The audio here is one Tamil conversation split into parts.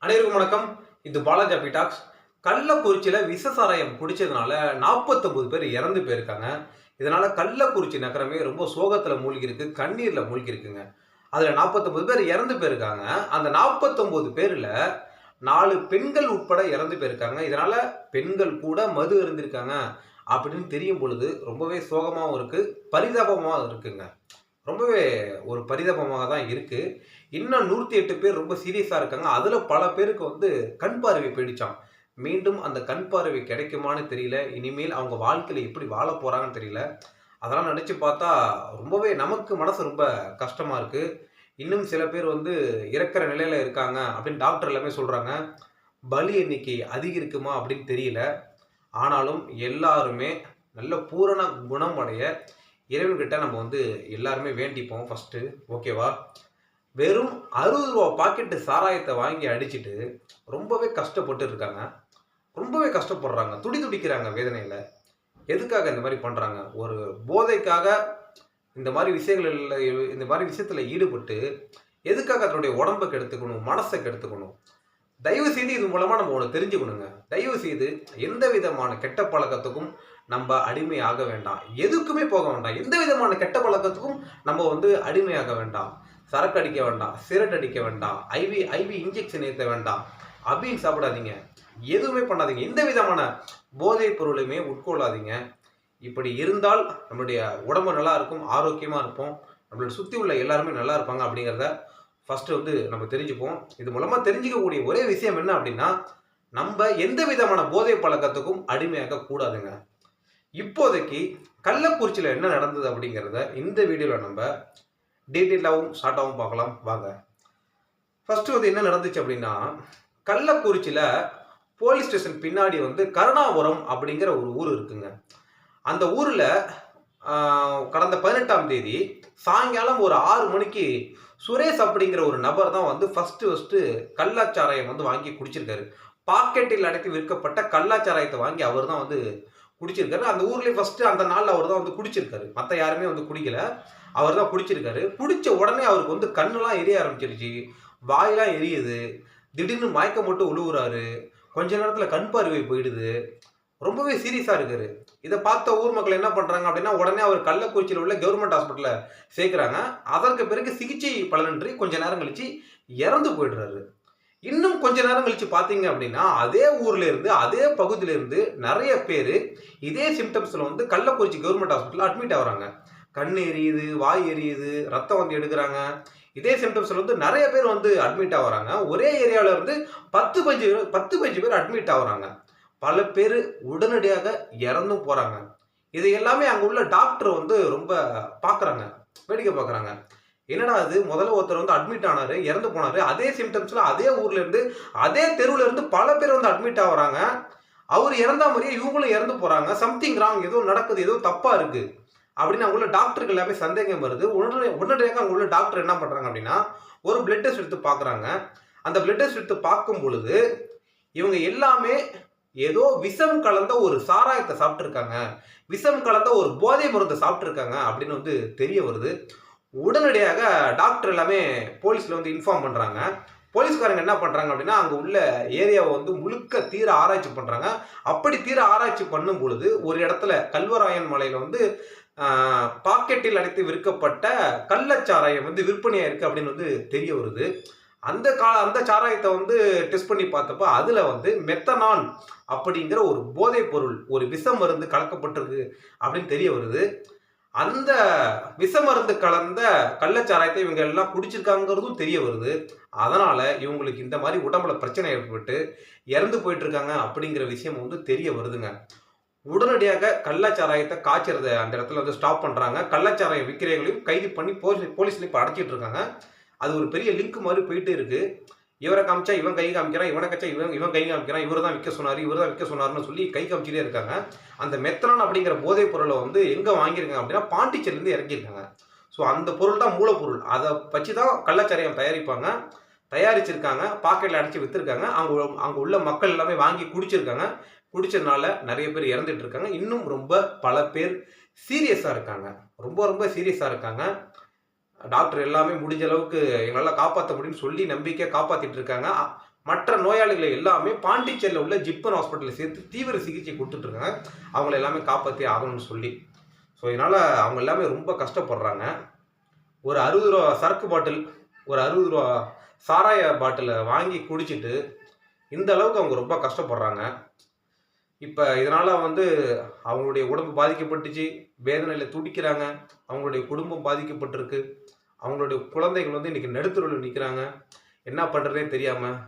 அனைவருக்கும் வணக்கம். இது பாலாஜி அபி டாக்ஸ். கள்ளக்குறிச்சியில விஷ சாராயம் குடிச்சதுனால 49 பேர் இறந்து போயிருக்காங்க. இதனால கள்ளக்குறிச்சி நகரமே ரொம்ப சோகத்துல மூழ்கி இருக்கு, கண்ணீர்ல மூழ்கி இருக்குங்க. அதுல 49 பேர் இறந்து போயிருக்காங்க. அந்த 49 பேர்ல 4 பெண்கள் உட்பட இறந்து போயிருக்காங்க. இதனால பெண்கள் கூட மது அருந்திருக்காங்க அப்படின்னு தெரியும் பொழுது ரொம்பவே சோகமாவும் இருக்கு, பரிதாபமாவும் இருக்குங்க. ரொம்பவே ஒரு பரிதாபமாக தான் இருக்கு. இன்னும் 108 பேர் ரொம்ப சீரியஸா இருக்காங்க. அதுல பல பேருக்கு கண் பார்வை போயிடுச்சாம். மீண்டும் அந்த கண் பார்வை கிடைக்குமான்னு தெரியல. இனிமேல் அவங்க வாழ்க்கையில எப்படி வாழப் போறாங்கன்னு தெரியல. அதெல்லாம் நினைச்சு பார்த்தா ரொம்பவே நமக்கு மனசு ரொம்ப கஷ்டமா இருக்கு. இன்னும் சில பேர் இறக்கிற நிலையில இருக்காங்க அப்படின்னு டாக்டர் எல்லாமே சொல்றாங்க. பலி எண்ணிக்கை அதிகரிக்குமா அப்படின்னு தெரியல. ஆனாலும் எல்லாருமே நல்ல பூரண குணம் அடைய இறைவன்கிட்ட நம்ம எல்லாருமே வேண்டிப்போம் ஃபர்ஸ்ட்டு. ஓகேவா? வெறும் ரூ. 60 பாக்கெட்டு சாராயத்தை வாங்கி அடிச்சுட்டு ரொம்பவே கஷ்டப்பட்டு இருக்காங்க. ரொம்பவே கஷ்டப்படுறாங்க. துடிக்கிறாங்க வேதனையில. எதுக்காக இந்த மாரி பண்றாங்க? ஒரு போதைக்காக இந்த மாரி இந்த மாரி விஷயத்துல ஈடுபட்டு எதுக்காக தன்னுடைய உடம்ப கெடுத்துக்கணும்? மனச கெடுத்துக்கணும்? தயவு செய்து இது மூலமா நம்ம ஒண்ணு தெரிஞ்சுக்கணுங்க. தயவு செய்து எந்த விதமான கெட்ட பழக்கத்துக்கும் நம்ம அடிமையாக வேண்டாம். எதுக்குமே போக வேண்டாம். எந்த விதமான கெட்ட பழக்கத்துக்கும் நம்ம அடிமையாக வேண்டாம். சரக்கு அடிக்க வேண்டாம், சிகரெட் அடிக்க வேண்டாம், ஐவி ஐவி இன்ஜெக்ஷன் ஏத்த வேண்டாம், அபீன் சாப்பிடாதீங்க, எதுவுமே பண்ணாதீங்க. எந்த விதமான போதைப் பொருளுமே உட்கொள்ளாதீங்க. இப்படி இருந்தால் நம்மளுடைய உடம்பு நல்லா இருக்கும், ஆரோக்கியமா இருப்போம், நம்மளை சுத்தி உள்ள எல்லாருமே நல்லா இருப்பாங்க அப்படிங்கிறத ஃபர்ஸ்ட் நம்ம தெரிஞ்சுப்போம். இது மூலமா தெரிஞ்சுக்கக்கூடிய ஒரே விஷயம் என்ன அப்படின்னா, நம்ம எந்த விதமான போதை பழக்கத்துக்கும் அடிமையாக கூடாதுங்க. இப்போதைக்கு கள்ளக்குறிச்சியில என்ன நடந்தது அப்படிங்கிறத இந்த வீடியோல நம்ம டீட்டெயிலாகவும் ஷார்ட்டாகவும் பார்க்கலாம் வாங்க. ஃபர்ஸ்ட் என்ன நடந்துச்சு அப்படின்னா, கள்ளக்குறிச்சியில போலீஸ் ஸ்டேஷன் பின்னாடி கருணாபுரம் அப்படிங்கிற ஒரு ஊர் இருக்குங்க. அந்த ஊர்ல கடந்த 18ஆம் தேதி சாயங்காலம் ஒரு 6 மணிக்கு சுரேஷ் அப்படிங்கிற ஒரு நபர் தான் ஃபர்ஸ்ட் கள்ளச்சாராயம் வாங்கி குடிச்சிருக்காரு. பாக்கெட்டில் அடைத்து விற்கப்பட்ட கள்ளச்சாராயத்தை வாங்கி அவர் தான் குடிச்சிருக்காரு. அந்த ஊர்லயே ஃபர்ஸ்ட் அந்த நாள்ல அவர் தான் குடிச்சிருக்காரு. மத்த யாருமே குடிக்கல. அவர் தான் குடிச்சிருக்காரு. குடிச்ச உடனே அவருக்கு கண்ணெல்லாம் எரிய ஆரம்பிச்சிருச்சு. வாயெல்லாம் எரியுது. திடீர்னு மயக்கம் போட்டு விழுவுறாரு. கொஞ்ச நேரத்துல கண் பார்வை போயிடுது. ரொம்பவே சீரியஸா இருக்காரு. இதை பார்த்த ஊர் மக்கள் என்ன பண்றாங்க அப்படின்னா, உடனே அவர் கள்ளக்குறிச்சியில் உள்ள கவர்மெண்ட் ஹாஸ்பிட்டல்ல சேர்க்கிறாங்க. அதற்கு பிறகு சிகிச்சை பலனின்றி கொஞ்ச நேரம் கழிச்சு இறந்து போயிடுறாரு. இன்னும் கொஞ்ச நேரம் கழிச்சு பாத்தீங்க அப்படின்னா, அதே ஊர்ல இருந்து அதே பகுதியில இருந்து நிறைய பேரு இதே சிம்டம்ஸ்ல கள்ளக்குறிச்சி கவர்மெண்ட் ஹாஸ்பிட்டல் அட்மிட் ஆகுறாங்க. கண் எரியுது, வாய் எரியுது, ரத்தம் எடுக்கிறாங்க. இதே சிம்டம்ஸ்ல நிறைய பேர் அட்மிட் ஆகுறாங்க. ஒரே ஏரியாவில இருந்து 10-15 பேர் அட்மிட் ஆகுறாங்க. பல பேர் உடனடியாக இறந்தும் போறாங்க. இது எல்லாமே அங்க உள்ள டாக்டர் ரொம்ப பாக்குறாங்க, வேடிக்கை பாக்குறாங்க. என்னடா அது, முதல்ல ஒருத்தர் அட்மிட் ஆனாரு, இறந்து போனாரு. அதே சிம்டம்ஸ்ல அதே ஊர்ல இருந்து அதே தெருவுல இருந்து பல பேர் அட்மிட் ஆகுறாங்க. அவர் இறந்தா மாதிரியே இவங்களும் இறந்து போறாங்க. சம்திங் ராங், ஏதோ நடக்குது, ஏதோ தப்பா இருக்கு அப்படின்னு அங்க உள்ள டாக்டருக்கு எல்லாமே சந்தேகம் வருது. உடனடியாக அங்க உள்ள டாக்டர் என்ன பண்றாங்க அப்படின்னா, ஒரு பிளட் டெஸ்ட் எடுத்து பாக்குறாங்க. அந்த பிளட் டெஸ்ட் எடுத்து பார்க்கும் பொழுது இவங்க எல்லாமே ஏதோ விஷம் கலந்த ஒரு சாராயத்தை சாப்பிட்டுருக்காங்க, விஷம் கலந்த ஒரு போதை மருந்தை சாப்பிட்டுருக்காங்க அப்படின்னு தெரிய வருது. உடனடியாக டாக்டர் எல்லாமே போலீஸ்ல இன்ஃபார்ம் பண்றாங்க. போலீஸ்காரங்க என்ன பண்றாங்க அப்படின்னா, அங்க உள்ள ஏரியாவை முழுக்க தீர ஆராய்ச்சி பண்றாங்க. அப்படி தீர ஆராய்ச்சி பண்ணும் பொழுது ஒரு இடத்துல கல்வராயன் மலையில பாக்கெட்டில் அடைத்து விற்கப்பட்ட கள்ளச்சாராயம் விற்பனையா இருக்கு அப்படின்னு தெரிய வருது. அந்த சாராயத்தை டெஸ்ட் பண்ணி பார்த்தப்ப அதுல மெத்தனால் அப்படிங்கிற ஒரு போதைப் பொருள், ஒரு விஷ மருந்து கலக்கப்பட்டிருக்கு அப்படின்னு தெரிய வருது. அந்த விஷ மருந்து கலந்த கள்ளச்சாராயத்தை இவங்க எல்லாம் குடிச்சிருக்காங்கிறதும் தெரிய வருது. அதனால இவங்களுக்கு இந்த மாதிரி உடம்புல பிரச்சனை ஏற்பட்டு இறந்து போயிட்டு இருக்காங்க அப்படிங்கிற விஷயம் தெரிய வருதுங்க. உடனடியாக கள்ளச்சாராயத்தை காய்ச்சறத அந்த இடத்துல ஸ்டாப் பண்றாங்க. கள்ளச்சாராயம் விற்கிறவங்களையும் கைது பண்ணி போலீஸ்ல இப்ப அடைச்சிட்டு இருக்காங்க. அது ஒரு பெரிய லிங்க் மாதிரி போயிட்டே இருக்கு. இவரை காமிச்சா இவன் கை காமிக்கிறான், இவனை கச்சா இவன் கை காமிக்கிறான், இவர் தான் விற்க சொன்னாரு, இவர் தான் விற்க சொன்னாருன்னு சொல்லி கை காமிச்சிட்டே இருக்காங்க. அந்த மெத்தனான் அப்படிங்கிற போதைப் பொருளை எங்க வாங்கியிருக்காங்க அப்படின்னா, பாண்டிச்சேரியிலிருந்து இறக்கியிருக்காங்க. ஸோ அந்த பொருள் தான் மூலப்பொருள். அதை வச்சு தான் கள்ளச்சாராயம் தயாரிப்பாங்க. தயாரிச்சிருக்காங்க, பாக்கெட்ல அடைச்சி வித்துருக்காங்க. அங்க உள்ள மக்கள் எல்லாமே வாங்கி குடிச்சிருக்காங்க. குடிச்சதுனால நிறைய பேர் இறந்துட்டு இருக்காங்க. இன்னும் ரொம்ப பல பேர் சீரியஸா இருக்காங்க. ரொம்ப ரொம்ப சீரியஸா இருக்காங்க. டாக்டர் எல்லாமே முடிஞ்ச அளவுக்கு எங்களால் காப்பாற்ற முடியும்னு சொல்லி நம்பிக்கையாக காப்பாற்றிட்டு இருக்காங்க. மற்ற நோயாளிகளை எல்லாமே பாண்டிச்சேரியில் உள்ள ஜிப்மர் ஹாஸ்பிட்டலில் சேர்த்து தீவிர சிகிச்சை கொடுத்துட்ருக்காங்க. அவங்கள எல்லாமே காப்பாற்றி ஆகணும்னு சொல்லி. ஸோ இதனால் அவங்க எல்லாமே ரொம்ப கஷ்டப்படுறாங்க. ஒரு 60 ரூபா சரக்கு பாட்டில், ஒரு 60 ரூபா சாராய பாட்டிலை வாங்கி குடிச்சிட்டு இந்த அளவுக்கு அவங்க ரொம்ப கஷ்டப்படுறாங்க. இப்போ இதனால் அவங்களுடைய உடம்பு பாதிக்கப்பட்டுச்சு, வேதனையில் துடிக்கிறாங்க, அவங்களுடைய குடும்பம் பாதிக்கப்பட்டிருக்கு, அவங்களுடைய குழந்தைகள் இன்றைக்கி நடுத்தருவில் நிற்கிறாங்க. என்ன பண்ணுறதே தெரியாமல்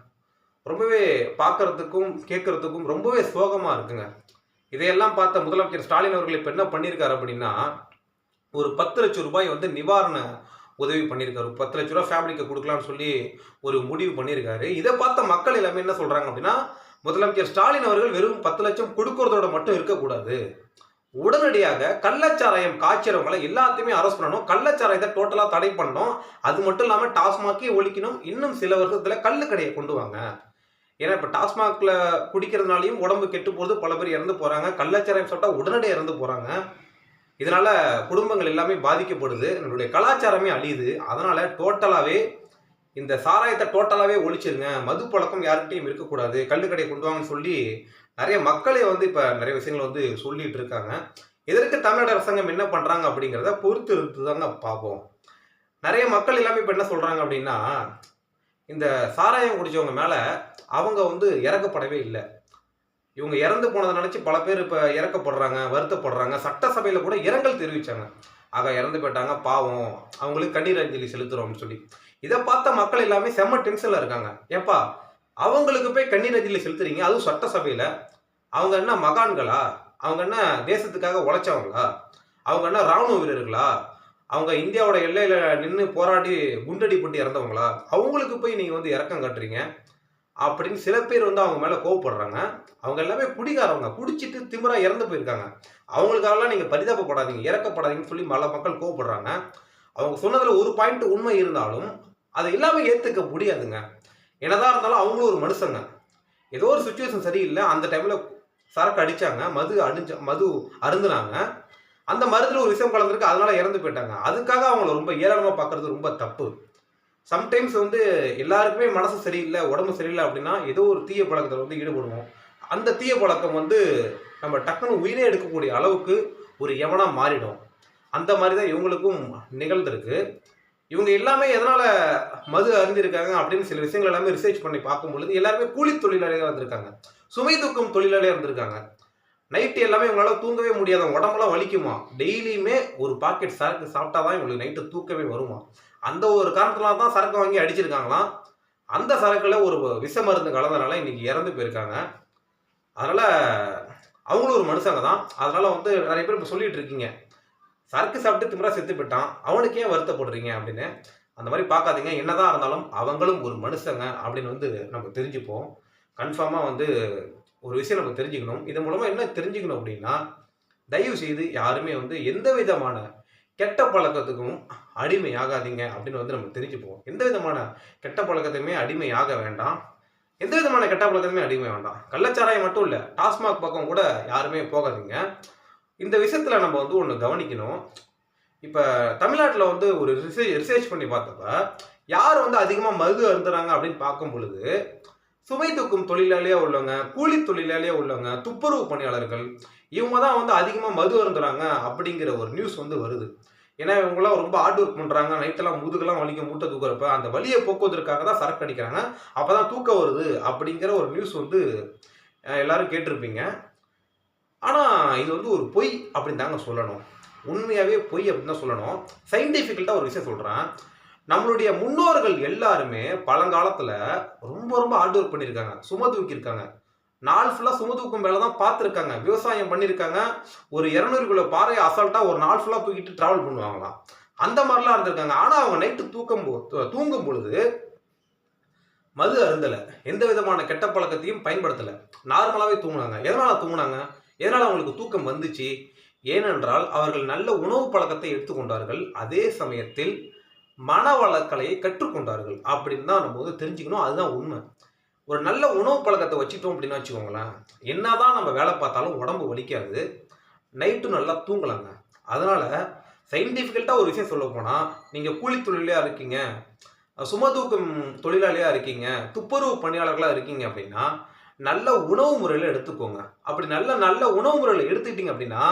ரொம்பவே பார்க்குறதுக்கும் கேட்குறதுக்கும் ரொம்பவே சோகமாக இருக்குங்க. இதையெல்லாம் பார்த்த முதலமைச்சர் ஸ்டாலின் அவர்கள் இப்போ என்ன பண்ணியிருக்காரு அப்படின்னா, ஒரு 10 லட்சம் ரூபாய் நிவாரண உதவி பண்ணியிருக்காரு. 10 லட்ச ரூபா ஃபேமிலிக்கு கொடுக்கலாம்னு சொல்லி ஒரு முடிவு பண்ணியிருக்காரு. இதை பார்த்த மக்கள் எல்லாமே என்ன சொல்கிறாங்க அப்படின்னா, முதலமைச்சர் ஸ்டாலின் அவர்கள் வெறும் 10 லட்சம் கொடுக்கறதோட மட்டும் இருக்கக்கூடாது, உடனடியாக கள்ளச்சாராயம் காய்ச்சறவங்களை எல்லாத்தையுமே அரெஸ்ட் பண்ணணும், கள்ளச்சாராயத்தை டோட்டலாக தடை பண்ணணும், அது மட்டும் இல்லாமல் டாஸ்மாகே ஒழிக்கணும், இன்னும் சில வருஷத்தில் கள்ளுக்கடையை கொண்டு வாங்க. ஏன்னா இப்போ டாஸ்மாகில் குடிக்கிறதுனாலையும் உடம்பு கெட்டு போகிறது, பல பேர் இறந்து போகிறாங்க, கள்ளச்சாராயம் சாப்பிட்டா உடனடியாக இறந்து போகிறாங்க. இதனால் குடும்பங்கள் எல்லாமே பாதிக்கப்படுது, நம்மளுடைய கலாச்சாரமே அழியுது. அதனால் டோட்டலாகவே இந்த சாராயத்தை டோட்டலாகவே ஒழிச்சிருங்க, மது பழக்கம் யார்கிட்டையும் இருக்கக்கூடாது, கள்ளுக்கடையை கொண்டு வாங்கன்னு சொல்லி நிறைய மக்களே இப்போ நிறைய விஷயங்கள் சொல்லிட்டு இருக்காங்க. இதற்கு தமிழ்நாடு அரசாங்கம் என்ன பண்ணுறாங்க அப்படிங்கிறத பொறுத்து இருந்து தாங்க பார்ப்போம். நிறைய மக்கள் எல்லாமே இப்போ என்ன சொல்கிறாங்க அப்படின்னா, இந்த சாராயம் குடித்தவங்க மேலே அவங்க இறக்கப்படவே இல்லை. இவங்க இறந்து போனதை நினச்சி பல பேர் இப்போ இறக்கப்படுறாங்க, வருத்தப்படுறாங்க. சட்டசபையில் கூட இரங்கல் தெரிவித்தாங்க. ஆக இறந்து போயிட்டாங்க, பாவம், அவங்களுக்கு கண்ணீர் அஞ்சலி செலுத்துகிறோம்னு சொல்லி. இதை பார்த்த மக்கள் எல்லாமே செம்ம டென்ஷனில் இருக்காங்க. ஏப்பா, அவங்களுக்கு போய் கண்ணீர் அஞ்சலி செலுத்துறீங்க, அதுவும் சட்டசபையில்? அவங்க என்ன மகான்களா? அவங்க என்ன தேசத்துக்காக உழைச்சவங்களா? அவங்க என்ன இராணுவ வீரர்களா? அவங்க இந்தியாவோட எல்லையில் நின்று போராடி குண்டடிப்பட்டு இறந்தவங்களா? அவங்களுக்கு போய் நீங்கள் இறக்கம் காட்டுறீங்க அப்படின்னு சில பேர் அவங்க மேலே கோவப்படுறாங்க. அவங்க எல்லாமே குடிகாரவங்க, குடிச்சிட்டு திமிரா இறந்து போயிருக்காங்க. அவங்களுக்காகலாம் நீங்கள் பரிதாபப்படாதீங்க, இறக்கப்படாதீங்கன்னு சொல்லி பல மக்கள் கோவப்படுறாங்க. அவங்க சொன்னதில் ஒரு பாயிண்ட் உண்மை இருந்தாலும் அதை எல்லாமே ஏற்றுக்க முடியாதுங்க. என்னதான் இருந்தாலும் அவங்களும் ஒரு மனுஷங்க. ஏதோ ஒரு சுச்சுவேஷன் சரியில்லை, அந்த டைமில் சரக்கு அடித்தாங்க, மது அருந்துனாங்க, அந்த மருந்தில் ஒரு விஷயம் கலந்துருக்கு, அதனால இறந்து போயிட்டாங்க. அதுக்காக அவங்கள ரொம்ப ஏளனமாக பார்க்குறது ரொம்ப தப்பு. சம்டைம்ஸ் எல்லாருக்குமே மனசு சரியில்லை, உடம்பு சரியில்லை அப்படின்னா ஏதோ ஒரு தீய பழக்கத்தில் ஈடுபடுவோம். அந்த தீய பழக்கம் நம்ம டக்குன்னு உயிரே எடுக்கக்கூடிய அளவுக்கு ஒரு எவனாக மாறிடும். அந்த மாதிரி தான் இவங்களுக்கும் நிகழ்ந்திருக்கு. இவங்க எல்லாமே எதனால் மது அருந்திருக்காங்க அப்படின்னு சில விஷயங்கள் எல்லாமே ரிசர்ச் பண்ணி பார்க்கும் பொழுது எல்லாருமே கூலி தொழிலாளியாக இருந்திருக்காங்க, சுமை தூக்கும் தொழிலாளியாக இருந்திருக்காங்க. நைட்டு எல்லாமே இவங்களால தூங்கவே முடியாத, உடம்பெல்லாம் வலிக்குமா, டெய்லியுமே ஒரு பாக்கெட் சரக்கு சாப்பிட்டா தான் இவங்களுக்கு நைட்டு தூக்கமே வருமா. அந்த ஒரு காரணத்தினால தான் சரக்கு வாங்கி அடிச்சிருக்காங்களாம். அந்த சரக்கில் ஒரு விஷ மருந்து கலந்தனால இன்னைக்கு இறந்து போயிருக்காங்க. அதனால் அவங்களும் ஒரு மனுஷங்க தான். அதனால் நிறைய பேர் இப்போ சொல்லிட்டு இருக்கீங்க, சரக்கு சாப்பிட்டு திமிரா செத்து போயிட்டான், அவனுக்கு ஏன் வருத்தப்படுறீங்க அப்படின்னு. அந்த மாதிரி பார்க்காதீங்க. என்னதான் இருந்தாலும் அவங்களும் ஒரு மனுஷங்க அப்படின்னு நம்ம தெரிஞ்சுப்போம். கன்ஃபார்மாக ஒரு விஷயம் நம்ம தெரிஞ்சுக்கணும். இதன் மூலமாக என்ன தெரிஞ்சுக்கணும் அப்படின்னா, தயவு செய்து யாருமே எந்த விதமான கெட்ட பழக்கத்துக்கும் அடிமையாகாதீங்க அப்படின்னு நம்ம தெரிஞ்சுப்போம். எந்த விதமான கெட்ட பழக்கத்தையுமே அடிமையாக வேண்டாம், எந்த விதமான கெட்ட பழக்கத்தையுமே அடிமை வேண்டாம். கள்ளச்சாராயம் மட்டும் இல்லை, டாஸ்மாக் பக்கம் கூட யாருமே போகாதீங்க. இந்த விஷயத்தில் நம்ம ஒன்று கவனிக்கணும். இப்போ தமிழ்நாட்டில் ஒரு ரிசர்ச் பண்ணி பார்த்தப்ப யார் அதிகமாக மது அருந்துறாங்க அப்படின்னு பார்க்கும் பொழுது, சுமை தூக்கும் தொழிலாளியாக உள்ளவங்க, கூலி தொழிலாளியாக உள்ளவங்க, துப்புரவு பணியாளர்கள், இவங்க தான் அதிகமாக மது அருந்துறாங்க அப்படிங்கிற ஒரு நியூஸ் வருது. ஏன்னா இவங்களாம் ரொம்ப ஹார்ட் ஒர்க் பண்ணுறாங்க, நைட்டெல்லாம் முதுகெல்லாம் வலிக்க, மூட்டை தூக்குறப்ப அந்த வலியை போக்குவதற்காக தான் சரக்கு அடிக்கிறாங்க, அப்போ தான் தூக்கம் வருது அப்படிங்கிற ஒரு நியூஸ் எல்லாரும் கேட்டிருப்பீங்க. ஆனால் இது ஒரு பொய் அப்படின்னு தாங்க சொல்லணும். உண்மையாகவே பொய் அப்படின்னு தான் சொல்லணும். சயின்டிஃபிக்கல்ட்டாக ஒரு விஷயம் சொல்கிறேன். நம்மளுடைய முன்னோர்கள் எல்லாருமே பழங்காலத்தில் ரொம்ப ரொம்ப ஹார்ட் ஒர்க் பண்ணியிருக்காங்க, சும தூக்கியிருக்காங்க, நாள் ஃபுல்லாக சும தூக்கும் வேலை தான் பார்த்துருக்காங்க, விவசாயம் பண்ணியிருக்காங்க. ஒரு 200 கிலோ பாறையை அசால்ட்டாக ஒரு நாள் ஃபுல்லாக தூக்கிட்டு ட்ராவல் பண்ணுவாங்களாம். அந்த மாதிரிலாம் இருந்திருக்காங்க. ஆனால் அவங்க நைட்டு தூங்கும் பொழுது மது அருந்தலை, எந்த விதமான கெட்ட பழக்கத்தையும் பயன்படுத்தலை, நார்மலாகவே தூங்குனாங்க. எதனால் தூங்குனாங்க? எதனால் அவங்களுக்கு தூக்கம் வந்துச்சு? ஏனென்றால் அவர்கள் நல்ல உணவு பழக்கத்தை எடுத்துக்கொண்டார்கள், அதே சமயத்தில் மனவளக்கலையை கற்றுக்கொண்டார்கள் அப்படின்னு தான் நம்ம தெரிஞ்சுக்கணும். அதுதான் உண்மை. ஒரு நல்ல உணவு பழக்கத்தை வச்சுட்டோம் அப்படின்னு வச்சுக்கோங்களேன், என்னதான் நம்ம வேலை பார்த்தாலும் உடம்பு வலிக்காது, நைட்டு நல்லா தூங்கலாங்க. அதனால் சயின்டிஃபிக்கல்ட்டாக ஒரு விஷயம் சொல்ல போனால், நீங்கள் கூலி தொழிலாக இருக்கீங்க, சுமதூக்கும் தொழிலாளியாக இருக்கீங்க, துப்புரவு பணியாளர்களாக இருக்கீங்க அப்படின்னா நல்ல உணவு முறையில் எடுத்துக்கோங்க. அப்படி நல்ல நல்ல உணவு முறையில் எடுத்துக்கிட்டீங்க அப்படின்னா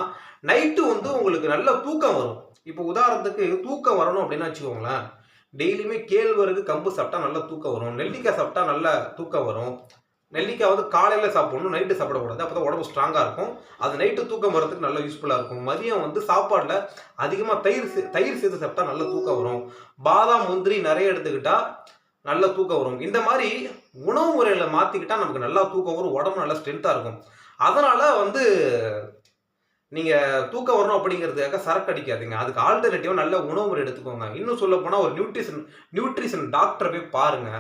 நைட்டு வந்து உங்களுக்கு நல்ல தூக்கம் வரும். இப்போ உதாரணத்துக்கு தூக்கம் வரணும் அப்படின்னு வச்சுக்கோங்களேன், டெய்லியுமே கேழ்வரகு கம்பு சாப்பிட்டா நல்ல தூக்கம் வரும். நெல்லிக்காய் சாப்பிட்டா நல்ல தூக்கம் வரும். நெல்லிக்காய் வந்து காலையில் சாப்பிடணும், நைட்டு சாப்பிடக்கூடாது. அப்போ தான் உடம்பு ஸ்ட்ராங்காக இருக்கும். அது நைட்டு தூக்கம் வரதுக்கு நல்லா யூஸ்ஃபுல்லாக இருக்கும். மதியம் வந்து சாப்பாடில் அதிகமாக தயிர் சேர்த்து சாப்பிட்டா நல்ல தூக்கம் வரும். பாதாம் முந்திரி நிறைய எடுத்துக்கிட்டா நல்ல தூக்கம் வரும். இந்த மாதிரி உணவு முறையில மாத்திக்கிட்டா நமக்கு நல்லா தூக்கம் வரும். உடம்பு நல்லா ஸ்ட்ரென்த்தா இருக்கும். அதனால வந்து நீங்க தூக்கம் வரணும் அப்படிங்கிறதுக்காக சரக்கு அடிக்காதீங்க. அதுக்கு ஆல்டர்னேட்டிவா நல்ல உணவு முறை எடுத்துக்கோங்க. இன்னும் சொல்லப் போனா ஒரு நியூட்ரிஷன் டாக்டரை போய் பாருங்க.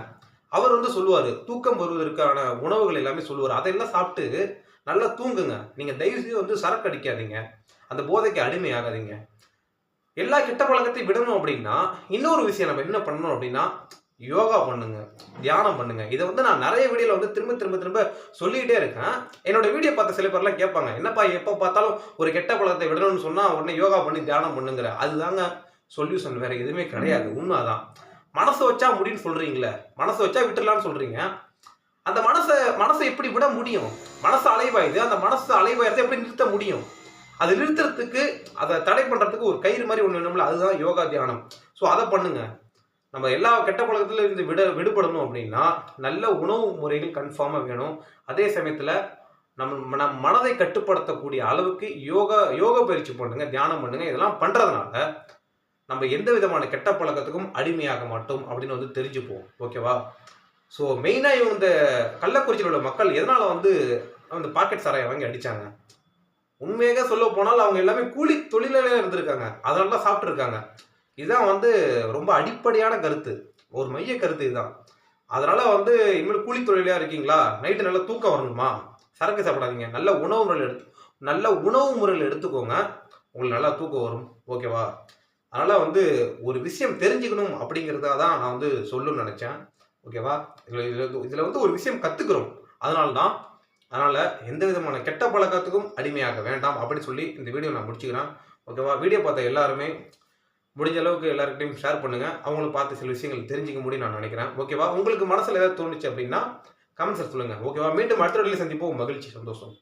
அவர் வந்து சொல்லுவாரு. தூக்கம் வருவதற்கான உணவுகள் எல்லாமே சொல்லுவாரு. அதெல்லாம் சாப்பிட்டு நல்லா தூங்குங்க. நீங்க தயவு செய்து வந்து சரக்கு அடிக்காதீங்க. அந்த போதைக்கு அடிமையாகாதீங்க. எல்லா கெட்ட பழக்கத்தையும் விடணும் அப்படின்னா, இன்னொரு விஷயம் நம்ம என்ன பண்ணணும் அப்படின்னா, யோகா பண்ணுங்க, தியானம் பண்ணுங்க. இதை வந்து நான் நிறைய வீடியோல வந்து திரும்ப திரும்ப திரும்ப சொல்லிக்கிட்டே இருக்கேன். என்னோட வீடியோ பார்த்த சில பேர்லாம் கேட்பாங்க, என்னப்பா எப்போ பார்த்தாலும் ஒரு கெட்ட பழக்கத்தை விடணும்னு சொன்னா உடனே யோகா பண்ணி தியானம் பண்ணுங்கிற. அதுதாங்க சொல்யூஷன், வேற எதுவுமே கிடையாது. உண்மைதான். மனசை வச்சா முடியும்னு சொல்றீங்களே, மனசை வச்சா விட்டுடலாம்னு சொல்றீங்க. அந்த மனசை எப்படி விட முடியும்? மனசு அலைவாயுது. அந்த மனசு அலைவாயத்தை எப்படி நிறுத்த முடியும்? அதை நிறுத்துறதுக்கு, அதை தடை பண்றதுக்கு ஒரு கயிறு மாதிரி ஒன்று வேணும்ல, அதுதான் யோகா தியானம். ஸோ அதை பண்ணுங்க. நம்ம எல்லா கெட்ட பழக்கத்துல இருந்து விடுபடணும் அப்படின்னா நல்ல உணவு முறைகள் கன்ஃபார்மாக வேணும். அதே சமயத்தில் நம்ம மனதை கட்டுப்படுத்தக்கூடிய அளவுக்கு யோகா பயிற்சி பண்ணுங்க, தியானம் பண்ணுங்க. இதெல்லாம் பண்றதுனால நம்ம எந்த விதமான கெட்ட பழக்கத்துக்கும் அடிமையாக மாட்டோம் அப்படின்னு வந்து தெரிஞ்சுப்போம். ஓகேவா? ஸோ மெயினாக இந்த கள்ளக்குறிச்சியில் உள்ள மக்கள் எதனால வந்து அந்த பாக்கெட் சாராயம் வாங்கி அடிச்சாங்க? உண்மையாக சொல்ல போனால் அவங்க எல்லாமே கூலி தொழிலாளியாக இருந்திருக்காங்க. அதனால தான் சாப்பிட்டு இருக்காங்க. இதுதான் வந்து ரொம்ப அடிப்படையான கருத்து, ஒரு மைய கருத்து இதுதான். அதனால வந்து இனிமேல் கூலி தொழிலாளியாக இருக்கீங்களா, நைட்டு நல்லா தூக்கம் வரணுமா, சரக்கு சாப்பிடாதீங்க. நல்ல உணவு முறையில் எடுத்துக்கோங்க. உங்களுக்கு நல்லா தூக்கம் வரும். ஓகேவா? அதனால வந்து ஒரு விஷயம் தெரிஞ்சுக்கணும் அப்படிங்கிறதா தான் நான் வந்து சொல்லணும்னு நினைச்சேன். ஓகேவா? இதுல வந்து ஒரு விஷயம் கத்துக்கிறோம். அதனால எந்த விதமான கெட்ட பழக்கத்துக்கும் அடிமையாக வேண்டாம் அப்படின்னு சொல்லி இந்த வீடியோ நான் முடிச்சுக்கிறேன். ஓகேவா? வீடியோ பார்த்த எல்லாருமே முடிஞ்ச அளவுக்கு எல்லாருக்கிட்டையும் ஷேர் பண்ணுங்க. அவங்களும் பார்த்து சில விஷயங்கள் தெரிஞ்சுக்க முடியும் நான் நினைக்கிறேன். ஓகேவா? உங்களுக்கு மனசுல ஏதாவது தோணுச்சு அப்படின்னா கமெண்ட்ஸ்ல சொல்லுங்க. ஓகேவா? மீண்டும் அடுத்த வீடியோல சந்திப்போம். மகிழ்ச்சி, சந்தோஷம்.